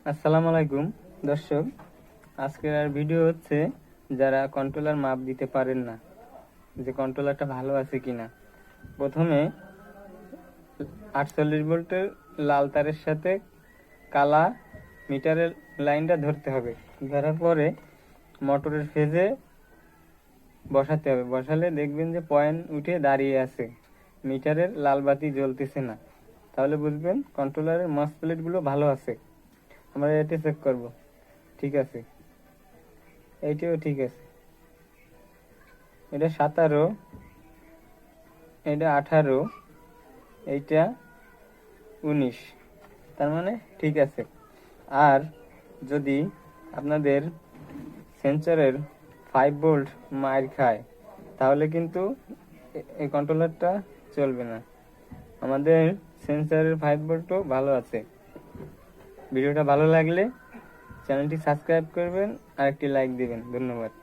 আসসালামু আলাইকুম দর্শক, আজকের ভিডিও হচ্ছে যারা কন্ট্রোলার মাপ দিতে পারেন না, যে কন্ট্রোলারটা ভালো আছে কিনা। প্রথমে 48 ভোল্টের লাল তারের সাথে কালা মিটারের লাইনটা ধরতে হবে। ধরার পরে মোটরের ফেজে বসাতে হবে। বসালে দেখবেন যে পয়েন্ট উঠে দাঁড়িয়ে আছে, মিটারের লাল বাতি জ্বলতেছে না। তাহলে বুঝবেন কন্ট্রোলারের মাস প্লেটগুলো ভালো আছে। আমরা এটা চেক করব। ঠিক আছে, এইটাও ঠিক আছে। এটা 17, এটা 18, এইটা 19, তার মানে ঠিক আছে। আর যদি আপনাদের সেন্সরের 5 ভোল্ট মাইর খায়, তাহলে কিন্তু এই কন্ট্রোলারটা চলবে না। আমাদের সেন্সরের 5 ভোল্টও ভালো আছে। ভিডিওটা ভালো লাগলে চ্যানেলটি সাবস্ক্রাইব করবেন আর একটি লাইক দিবেন। ধন্যবাদ।